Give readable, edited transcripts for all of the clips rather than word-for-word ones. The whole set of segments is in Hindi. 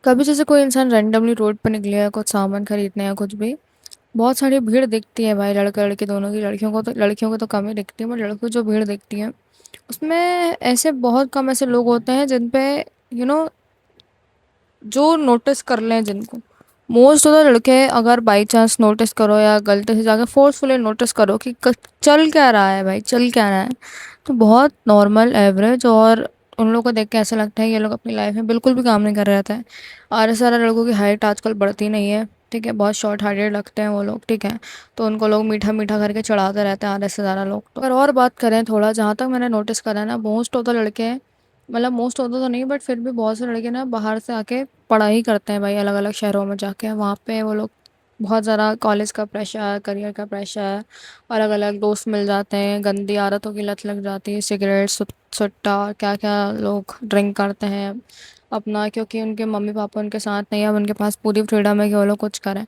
कभी जैसे कोई इंसान रैंडमली रोड पर निकले या कुछ सामान खरीदने या कुछ भी, बहुत सारी भीड़ दिखती है भाई। लड़का लड़की दोनों की, लड़कियों को तो कम ही दिखती है, बट लड़कों को जो भीड़ दिखती है उसमें ऐसे बहुत कम ऐसे लोग होते हैं जिन पे यू नो जो नोटिस कर लें जिनको। मोस्ट ऑफ द लड़के अगर बाई चांस नोटिस करो या गलती से जाकर फोर्सफुली नोटिस करो कि चल क्या रहा है भाई, चल क्या रहा है, तो बहुत नॉर्मल एवरेज। और उन लोगों को देख के ऐसा लगता है कि ये लोग अपनी लाइफ में बिल्कुल भी काम नहीं कर रहे थे। और सारा लड़कों की हाइट आजकल बढ़ती नहीं है, ठीक है, बहुत शॉर्ट हाइटेड लगते हैं वो लोग, ठीक है। तो उनको लोग मीठा मीठा करके चढ़ाते रहते हैं आधे से ज़्यादा लोग तो। अगर और बात करें थोड़ा, जहाँ तक मैंने नोटिस करा है ना, मोस्ट ऑफ द लड़के, मतलब मोस्ट ऑफ द तो नहीं बट फिर भी बहुत से लड़के ना बाहर से आके पढ़ाई करते हैं भाई, अलग अलग शहरों में जाके। वहाँ पे वो लोग बहुत ज़्यादा कॉलेज का प्रेशर, करियर का प्रेशर, अलग अलग दोस्त मिल जाते हैं, गंदी आदतों की लत लग जाती है, सिगरेट सुट्टा और क्या क्या लोग ड्रिंक करते हैं अपना, क्योंकि उनके मम्मी पापा उनके साथ नहीं है। अब उनके पास पूरी फ्रीडम है कि वो लोग कुछ करें,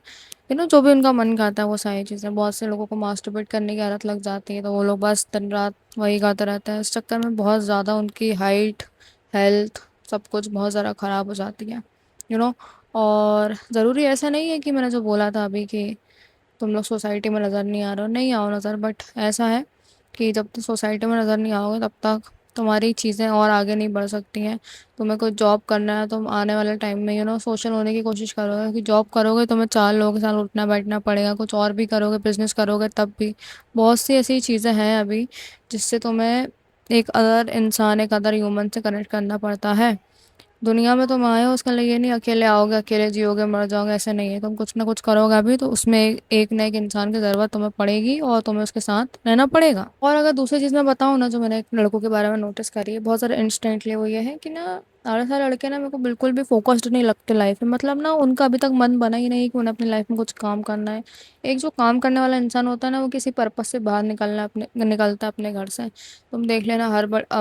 जो भी उनका मन करता है वो सारी चीज़ें। बहुत से लोगों को मास्टरबेट करने की आदत लग जाती है, तो वो लोग बस दिन रात वही करते रहते हैं। इस चक्कर में बहुत ज़्यादा उनकी हाइट, हेल्थ, सब कुछ बहुत ज़्यादा ख़राब हो जाती है यू नो और ज़रूरी ऐसा नहीं है कि मैंने जो बोला था अभी कि तुम लोग सोसाइटी में नज़र नहीं आ रहे हो, नहीं आओ नज़र, बट ऐसा है कि जब तक सोसाइटी में नज़र नहीं आओगे तब तक तुम्हारी चीज़ें और आगे नहीं बढ़ सकती हैं। तुम्हें कोई जॉब करना है, तुम आने वाले टाइम में सोशल होने की कोशिश करोगे, कि जॉब करोगे तुम्हें चार लोगों के साथ उठना बैठना पड़ेगा, कुछ और भी करोगे, बिजनेस करोगे तब भी बहुत सी ऐसी चीज़ें हैं अभी जिससे तुम्हें एक अदर इंसान, एक अदर ह्यूमन से कनेक्ट करना पड़ता है। दुनिया में तुम आए हो उसके लिए ये नहीं अकेले आओगे, अकेले जियोगे, मर जाओगे, ऐसे नहीं है। तुम कुछ ना कुछ करोगे अभी तो उसमें एक ना एक इंसान की ज़रूरत तुम्हें पड़ेगी और तुम्हें उसके साथ रहना पड़ेगा। और अगर दूसरी चीज़ मैं बताऊँ ना, जो मैंने लड़कों के बारे में नोटिस करी है बहुत सारे इंस्टेंटली, वो ये है कि ना सारे सारे लड़के ना मेरे को बिल्कुल भी फोकस्ड नहीं लगते लाइफ में। मतलब ना उनका अभी तक मन बना ही नहीं कि उन्हें अपनी लाइफ में कुछ काम करना है। एक जो काम करने वाला इंसान होता है ना, वो किसी पर्पज से बाहर निकलता है अपने घर से। तुम देख लेना,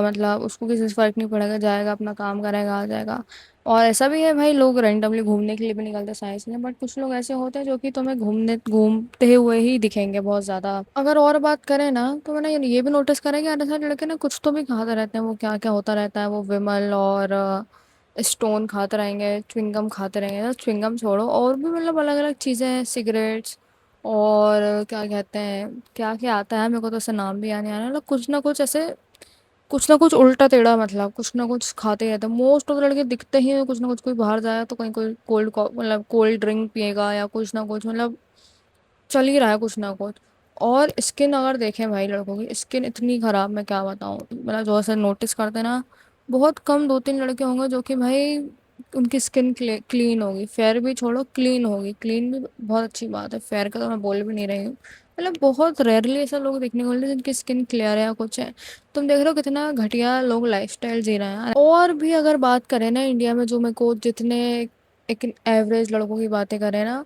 मतलब उसको किसी से फर्क नहीं पड़ेगा, जाएगा अपना काम करेगा आ जाएगा। और ऐसा भी है भाई, लोग रैंडमली घूमने के लिए भी निकलते हैं साइंस में, बट कुछ लोग ऐसे होते हैं जो कि तुम्हें घूमते हुए ही दिखेंगे बहुत ज़्यादा। अगर और बात करें ना, तो मैंने ये भी नोटिस करा कि आधे सारे लड़के ना कुछ तो भी खाते रहते हैं। वो क्या क्या होता रहता है, वो विमल और स्टोन खाते रहेंगे, च्युइंगम खाते रहेंगे। च्युइंगम छोड़ो, और भी मतलब अलग अलग चीज़ें हैं, सिगरेट्स और क्या कहते हैं, क्या क्या आता है मेरे को तो ऐसे नाम भी याद नहीं आ रहा, मतलब कुछ ना कुछ ऐसे, कुछ ना कुछ उल्टा टेढ़ा, मतलब कुछ ना कुछ खाते ही रहते हैं। मोस्ट ऑफ लड़के दिखते ही हैं कुछ ना कुछ, कोई बाहर जाए तो कहीं कोई मतलब कोल्ड ड्रिंक पिएगा या कुछ ना कुछ, मतलब चल ही रहा है कुछ ना कुछ। और स्किन अगर देखें भाई, लड़कों की स्किन इतनी ख़राब, मैं क्या बताऊँ, मतलब जो ऐसे नोटिस करते हैं ना, बहुत कम दो तीन लड़के होंगे जो कि भाई उनकी स्किन क्लीन होगी। फेयर भी छोड़ो, क्लीन होगी, क्लीन भी बहुत अच्छी बात है, फेयर का तो मैं बोल भी नहीं रही हूँ। मतलब बहुत रेयरली ऐसा लोग देखने को मिलते हैं जिनकी स्किन क्लियर है या कुछ है। तुम देख रहे हो कितना घटिया लोग लाइफस्टाइल जी रहे हैं। और भी अगर बात करें ना इंडिया में, जो मेरे को जितने एक एवरेज लड़कों की बातें करें ना,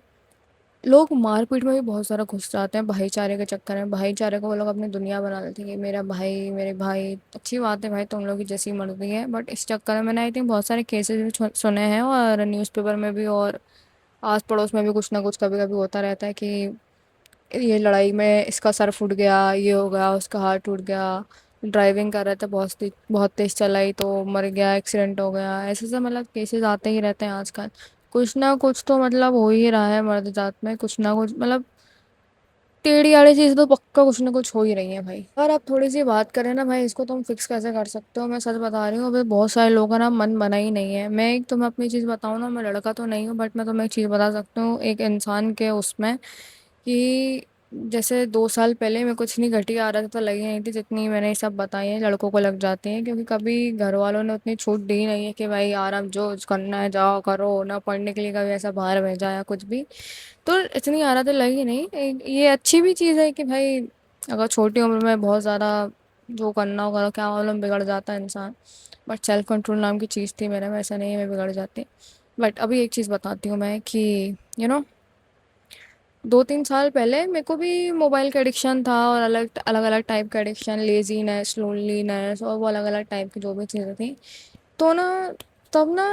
लोग मारपीट में भी बहुत सारा घुस जाते हैं भाईचारे के चक्कर में। भाईचारे को वो लोग अपनी दुनिया बना देते हैं कि मेरा भाई, मेरे भाई, अच्छी बात है भाई, तुम लोग की जैसी मर्जी है, बट इस चक्कर में मैंने आई थिंक बहुत सारे केसेस भी सुने हैं, और न्यूज़पेपर में भी और आस पड़ोस में भी कुछ ना कुछ कभी कभी होता रहता है कि ये लड़ाई में इसका सर फूट गया, ये हो गया, उसका हाथ टूट गया, ड्राइविंग कर रहे थे, बहुत तेज चलाई तो मर गया, एक्सीडेंट हो गया, ऐसे से मतलब केसेस आते ही रहते हैं आजकल। कुछ ना कुछ तो मतलब हो ही रहा है मर्द जात में, कुछ ना कुछ मतलब टेढ़ी आड़ी चीज़ तो पक्का कुछ ना कुछ हो ही रही है भाई। और आप थोड़ी सी बात करें ना भाई, इसको तुम फिक्स कैसे कर सकते हो, मैं सच बता रही हूँ, अभी बहुत सारे लोगों का ना मन बना ही नहीं है। मैं एक तुम्हें अपनी चीज़ बताऊँ ना, मैं लड़का तो नहीं हूँ बट मैं तुम्हें एक चीज़ बता सकती हूँ एक इंसान के उसमें, कि जैसे 2 साल पहले मैं कुछ नहीं, घटिया आदतें तो लगी नहीं थी जितनी मैंने ये सब बताई हैं लड़कों को लग जाती हैं, क्योंकि कभी घर वालों ने उतनी छूट दी नहीं है कि भाई आराम जो करना है जाओ करो ना, पढ़ने के लिए कभी ऐसा बाहर भेजा या कुछ भी। तो इतनी आदतें लगी नहीं। ये अच्छी भी चीज़ है कि भाई अगर छोटी उम्र में बहुत ज़्यादा जो करना होगा, क्या मालूम बिगड़ जाता है इंसान। बट सेल्फ कंट्रोल नाम की चीज़ थी मेरे में, ऐसा नहीं है मैं बिगड़ जाती। बट अभी एक चीज़ बताती हूँ मैं कि यू नो 2-3 साल पहले मेरे को भी मोबाइल का एडिक्शन था, और अलग अलग अलग टाइप का एडिक्शन, लेजीनेस, लोनलीनेस, और वो अलग अलग टाइप की जो भी चीज़ें थी। तो ना तब ना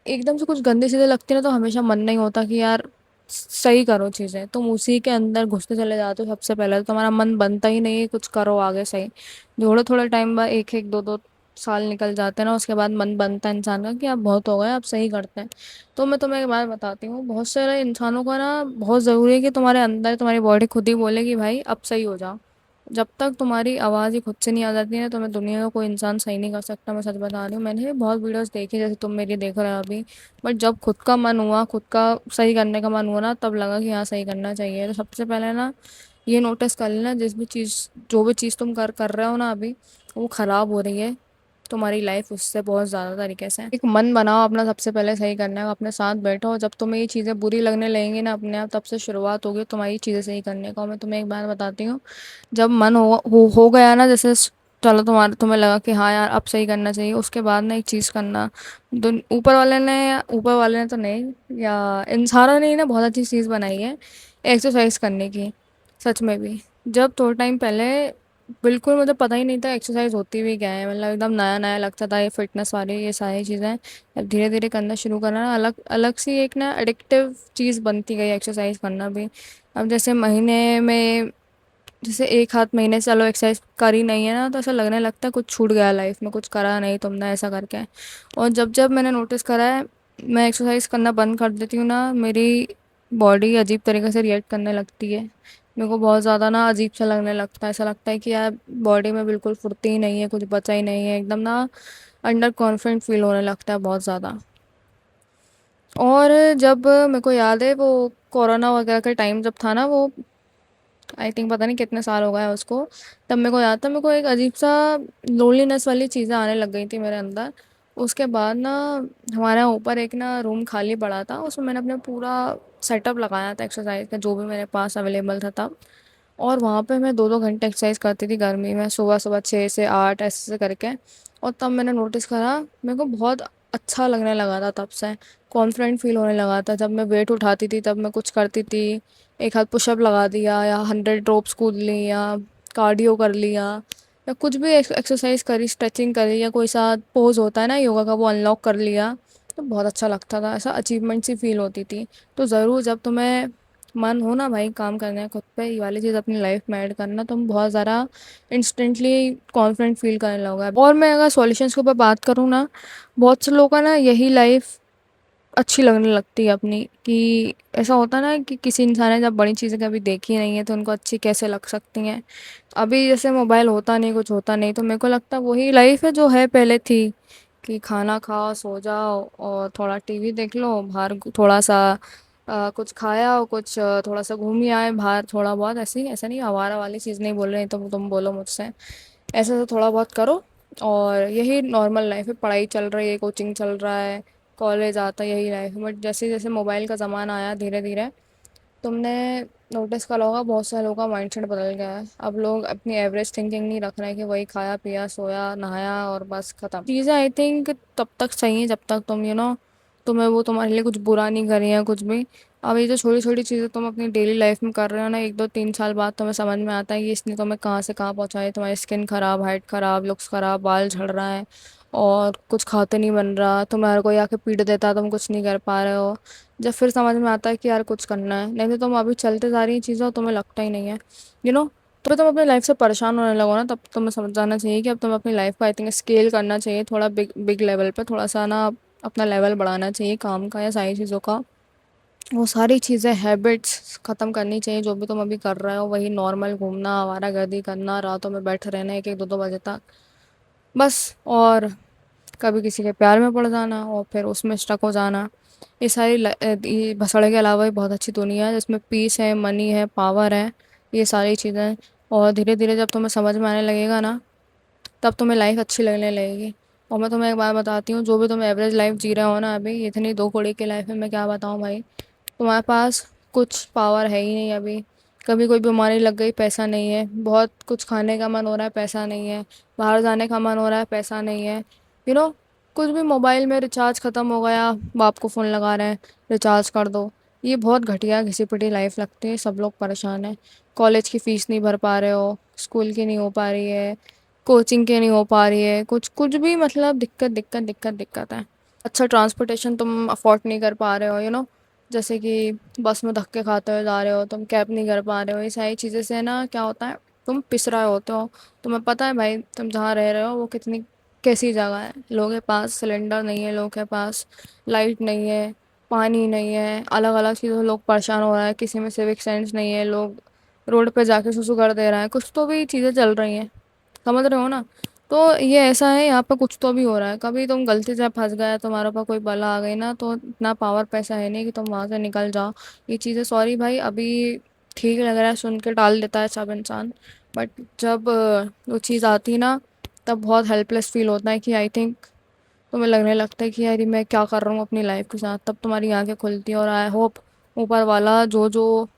एकदम से कुछ गंदी चीज़ें लगती ना, तो हमेशा मन नहीं होता कि यार सही करो चीज़ें, तुम उसी के अंदर घुसते चले जाते हो। सबसे पहले तो तुम्हारा मन बनता ही नहीं है कुछ करो आगे सही। थोड़े थोड़े टाइम बाद एक एक दो दो साल निकल जाते हैं ना, उसके बाद मन बनता है इंसान का कि अब बहुत हो गया, अब सही करते हैं। तो मैं तुम्हें एक बात बताती हूँ, बहुत सारे इंसानों को ना बहुत ज़रूरी है कि तुम्हारे अंदर तुम्हारी बॉडी खुद ही बोले कि भाई अब सही हो जाओ। जब तक तुम्हारी आवाज़ ही खुद से नहीं आ जाती है ना, तुम्हें दुनिया का कोई इंसान सही नहीं कर सकता। मैं सच बता रही हूँ, मैंने भी बहुत वीडियोस देखी जैसे तुम मेरी देख रहे हो अभी। बट जब खुद का मन हुआ, खुद का सही करने का मन हुआ ना, तब लगा कि हाँ सही करना चाहिए। तो सबसे पहले ना ये नोटिस कर लेना, जिस भी चीज़ जो भी चीज़ तुम कर रहे हो ना अभी, वो ख़राब हो रही है तुम्हारी लाइफ उससे बहुत ज़्यादा तरीके से। एक मन बनाओ अपना सबसे पहले सही करने का, अपने साथ बैठो। जब तुम्हें ये चीज़ें बुरी लगने लगेंगी ना अपने आप, तब से शुरुआत होगी तुम्हारी चीज़ें सही करने का। और मैं तुम्हें एक बात बताती हूँ, जब मन हो गया ना, जैसे चलो तुम्हें लगा कि हाँ यार अब सही करना चाहिए, उसके बाद ना एक चीज़ करना। ऊपर वाले ने तो नहीं, या इंसानों ने ही ना बहुत अच्छी चीज़ बनाई है एक्सरसाइज करने की। सच में भी, जब थोड़ा टाइम पहले बिल्कुल मुझे पता ही नहीं था एक्सरसाइज होती भी क्या है, मतलब एकदम नया नया लगता था ये फिटनेस वाली ये सारी चीज़ें। अब धीरे धीरे करना शुरू करना ना, अलग अलग सी एक ना एडिक्टिव चीज़ बनती गई एक्सरसाइज करना भी। अब जैसे महीने में, जैसे एक हाथ महीने से चलो एक्सरसाइज करी नहीं है ना, तो ऐसा लगने लगता है कुछ छूट गया लाइफ में, कुछ करा नहीं तुमने ऐसा करके। और जब जब मैंने नोटिस करा है, मैं एक्सरसाइज करना बंद कर देती हूँ ना, मेरी बॉडी अजीब तरीके से रिएक्ट करने लगती है। मेरे को बहुत ज़्यादा ना अजीब सा लगने लगता है, ऐसा लगता है कि यार बॉडी में बिल्कुल फुर्ती ही नहीं है, कुछ बचा ही नहीं है, एकदम ना अंडर कॉन्फिडेंट फील होने लगता है बहुत ज़्यादा। और जब मेरे को याद है वो कोरोना वगैरह का टाइम जब था ना, वो आई थिंक पता नहीं कितने साल हो गए हैं उसको। तब मेरे को याद था, मेरे को एक अजीब सा लोनलीनेस वाली चीज़ें आने लग गई थी मेरे अंदर। उसके बाद ना हमारे यहाँ ऊपर एक ना रूम खाली पड़ा था, उसमें मैंने अपना पूरा सेटअप लगाया था एक्सरसाइज का, जो भी मेरे पास अवेलेबल था तब। और वहाँ पे मैं 2-2 घंटे एक्सरसाइज करती थी गर्मी में, सुबह सुबह 6 से 8 ऐसे करके। और तब मैंने नोटिस करा, मेरे को बहुत अच्छा लगने लगा था तब से। कॉन्फिडेंट फील होने लगा था, जब मैं वेट उठाती थी तब मैं कुछ करती थी, एक हाथ पुशअप लगा दिया या 100 ड्रॉप्स कूद ली या कार्डियो कर लिया, या कुछ भी एक्सरसाइज करी, स्ट्रेचिंग करी, या कोई सा पोज होता है ना योगा का वो अनलॉक कर लिया। तो बहुत अच्छा लगता था, ऐसा अचीवमेंट सी फील होती थी। तो ज़रूर जब तुम्हें मन हो ना भाई काम करने का खुद पे, ये वाली चीज़ अपनी लाइफ में ऐड करना, तुम बहुत ज़्यादा इंस्टेंटली कॉन्फिडेंट फील करने लगोगे। और मैं अगर सॉल्यूशंस के ऊपर बात करूँ ना, बहुत से लोगों का ना यही लाइफ अच्छी लगने लगती है अपनी, कि ऐसा होता है ना कि किसी इंसान ने जब बड़ी चीज़ें कभी देखी नहीं है तो उनको अच्छी कैसे लग सकती हैं। अभी जैसे मोबाइल होता नहीं, कुछ होता नहीं, तो मेरे को लगता है वही लाइफ है जो है पहले थी, कि खाना खाओ, सो जाओ, और थोड़ा टीवी देख लो, बाहर थोड़ा सा कुछ खाया और कुछ थोड़ा सा घूम ही आए बाहर थोड़ा बहुत, ऐसे ही, ऐसा नहीं आवारा वाली चीज़ नहीं बोल रही तो तुम बोलो मुझसे, ऐसा तो थोड़ा बहुत करो। और यही नॉर्मल लाइफ है, पढ़ाई चल रही है, कोचिंग चल रहा है, कॉलेज आता है, यही लाइफ है। बट जैसे जैसे मोबाइल का ज़माना आया धीरे धीरे, तुमने नोटिस करा होगा बहुत सारे लोगों का माइंडसेट बदल गया है। अब लोग अपनी एवरेज थिंकिंग नहीं रख रहे हैं कि वही खाया पिया सोया नहाया और बस खत्म चीज़ें। आई थिंक तब तक सही है जब तक तुम तुम्हें वो तुम्हारे लिए कुछ बुरा नहीं कर रही है कुछ भी। अब ये जो छोटी छोटी चीज़ें तुम अपनी डेली लाइफ में कर रहे हो ना, 1-2-3 साल बाद तुम्हें समझ में आता है कि इसने तुम्हें कहाँ से कहाँ पहुँचा है। तुम्हारी स्किन खराब, हाइट खराब, लुक्स खराब, बाल झड़ रहा है, और कुछ खाते नहीं बन रहा, तुम्हारे कोई आके पीट देता है, तुम कुछ नहीं कर पा रहे हो। जब फिर समझ में आता है कि यार कुछ करना है, नहीं तो तुम अभी चलते जा रही हैं चीज़ें और तुम्हें लगता ही नहीं है यू नो तो तुम अपनी लाइफ से परेशान होने लगो ना, तब तुम्हें समझ जाना चाहिए कि अब तुम्हें अपनी लाइफ को आई थिंक स्केल करना चाहिए, थोड़ा बिग बिग लेवल पे थोड़ा सा ना अपना लेवल बढ़ाना चाहिए काम का या सारी चीज़ों का। वो सारी चीज़ें हैबिट्स ख़त्म करनी चाहिए, जो भी तुम अभी कर रहे हो वही नॉर्मल घूमना, आवारागर्दी करना, रातों में बैठे रहना 1-1 2-2 बजे तक बस। और कभी किसी के प्यार में पड़ जाना और फिर उसमें स्टक हो जाना। ये भसड़ के अलावा भी बहुत अच्छी दुनिया है जिसमें पीस है, मनी है, पावर है, ये सारी चीज़ें। और धीरे धीरे जब तुम्हें समझ में आने लगेगा ना, तब तुम्हें लाइफ अच्छी लगने लगेगी। और मैं तुम्हें एक बात बताती हूँ, जो भी तुम एवरेज लाइफ जी रहे हो ना अभी, इतनी दो कौड़ी की लाइफ में मैं क्या बताऊँ भाई, तुम्हारे पास कुछ पावर है ही नहीं अभी। कभी कोई बीमारी लग गई, पैसा नहीं है, बहुत कुछ खाने का मन हो रहा है, पैसा नहीं है, बाहर जाने का मन हो रहा है, पैसा नहीं है, यू नो कुछ भी, मोबाइल में रिचार्ज ख़त्म हो गया, बाप को फ़ोन लगा रहे हैं, रिचार्ज कर दो। ये बहुत घटिया घिसी पिटी लाइफ लगती है, सब लोग परेशान हैं। कॉलेज की फ़ीस नहीं भर पा रहे हो, स्कूल की नहीं हो पा रही है, कोचिंग की नहीं हो पा रही है, कुछ कुछ भी, मतलब दिक्कत दिक्कत दिक्कत दिक्कत है। अच्छा ट्रांसपोर्टेशन तुम अफोर्ड नहीं कर पा रहे हो, जैसे कि बस में धक्के खाते हुए जा रहे हो, तुम कैब नहीं कर पा रहे हो, ये सारी चीज़ें से ना क्या होता है, तुम पिस रहे होते हो। तुम्हें पता है भाई तुम जहाँ रह रहे हो वो कितनी कैसी जगह है, लोगों के पास सिलेंडर नहीं है, लोगों के पास लाइट नहीं है, पानी नहीं है, अलग अलग चीज़ों से लोग परेशान हो रहा है, किसी में सिविक सेंस नहीं है, लोग रोड पे जाके सुसु कर दे रहा है, कुछ तो भी चीज़ें चल रही हैं, समझ रहे हो ना। तो ये ऐसा है, यहाँ पे कुछ तो भी हो रहा है। कभी तुम गलती से फंस गए, तुम्हारे ऊपर कोई बला आ गई ना, तो इतना पावर पैसा है नहीं कि तुम वहाँ से निकल जाओ। ये चीज़ें सॉरी भाई, अभी ठीक लग रहा है, सुन के टाल देता है सब इंसान, बट जब वो चीज़ आती ना, तब बहुत हेल्पलेस फील होता है कि आई थिंक तुम्हें लगने लगता है कि यार ये मैं क्या कर रहा हूँ अपनी लाइफ के साथ। तब तुम्हारी आंखें खुलती हैं, और आई होप ऊपर वाला जो जो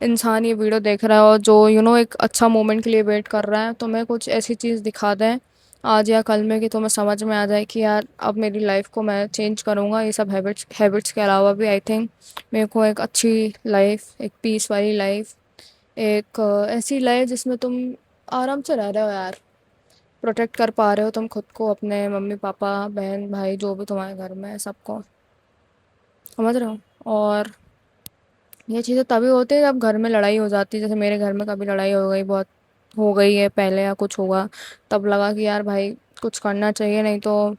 इंसान ये वीडियो देख रहा है और जो एक अच्छा मोमेंट के लिए वेट कर रहा है, तुम्हें कुछ ऐसी चीज़ दिखा दें आज या कल में कि तुम्हें समझ में आ जाए कि यार अब मेरी लाइफ को मैं चेंज करूँगा। ये सब हैबिट्स हैबिट्स के अलावा भी आई थिंक मेरे को एक अच्छी लाइफ, एक पीस वाली लाइफ, एक ऐसी लाइफ जिसमें तुम आराम से रह रहे हो यार, प्रोटेक्ट कर पा रहे हो तुम खुद को, अपने मम्मी पापा बहन भाई जो भी तुम्हारे घर में है सबको, समझ रहे हो। और ये चीज़ें तभी होती है जब घर में लड़ाई हो जाती है, जैसे मेरे घर में कभी लड़ाई हो गई, बहुत हो गई है पहले या कुछ होगा, तब लगा कि यार भाई कुछ करना चाहिए, नहीं तो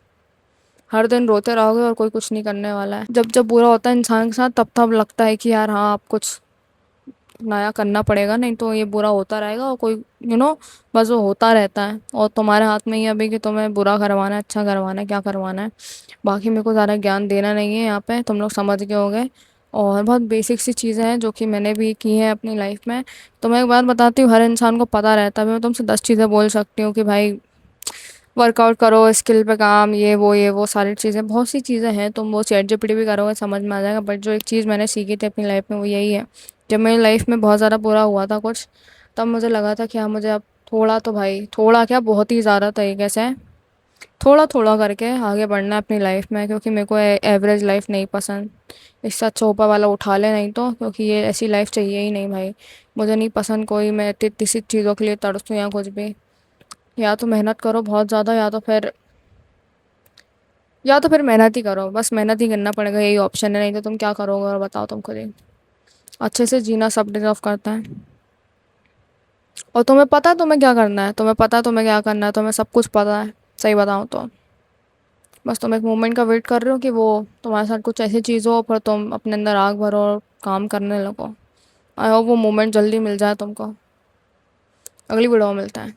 हर दिन रोते रहोगे और कोई कुछ नहीं करने वाला है। जब जब बुरा होता है इंसान के साथ, तब तब लगता है कि यार हाँ, आप कुछ नया करना पड़ेगा, नहीं तो ये बुरा होता रहेगा और कोई बस वो होता रहता है, और तुम्हारे हाथ में ही है अभी कि तुम्हें बुरा करवाना है, अच्छा करवाना है, क्या करवाना है। बाकी मेरे को ज़्यादा ज्ञान देना नहीं है यहाँ पे, तुम लोग समझ गए होगे। और बहुत बेसिक सी चीज़ें हैं जो कि मैंने भी की हैं अपनी लाइफ में। तो मैं एक बात बताती हूँ, हर इंसान को पता रहता है, मैं तुमसे 10 चीज़ें बोल सकती हूँ कि भाई वर्कआउट करो, स्किल पे काम, ये वो सारी चीज़ें, बहुत सी चीज़ें हैं, तुम वो चैट जीपीटी भी करोगे समझ में आ जाएगा। बट जो एक चीज़ मैंने सीखी थी अपनी लाइफ में वो यही है, जब मेरी लाइफ में बहुत ज़्यादा बुरा हुआ था कुछ, तब मुझे लगा था कि हाँ मुझे अब थोड़ा तो भाई, थोड़ा क्या बहुत ही ज़्यादा तरीके से थोड़ा थोड़ा करके आगे बढ़ना है अपनी लाइफ में, क्योंकि मेरे को एवरेज लाइफ नहीं पसंद। इससे अच्छा ऊपर वाला उठा ले, नहीं तो, क्योंकि ये ऐसी लाइफ चाहिए ही नहीं भाई, मुझे नहीं पसंद कोई मैं इतनी इतनी सी चीज़ों के लिए तड़सूँ या कुछ भी। या तो मेहनत करो बहुत ज़्यादा, या तो फिर मेहनत ही करो, बस मेहनत ही करना पड़ेगा, यही ऑप्शन है, नहीं तो तुम क्या करोगे और बताओ तुम खुद ही। अच्छे से जीना सब डिजर्व करता है, और तुम्हें पता है तुम्हें क्या करना है, तुम्हें पता है तुम्हें क्या करना है, तुम्हें सब कुछ पता है, सही बताऊँ तो। बस तुम एक मोमेंट का वेट कर रहे हो कि वो तुम्हारे साथ कुछ ऐसी चीज़ हो, पर तुम अपने अंदर आग भरो और काम करने लगो। आई होप वो मोमेंट जल्दी मिल जाए तुमको। अगली वीडियो में मिलता है।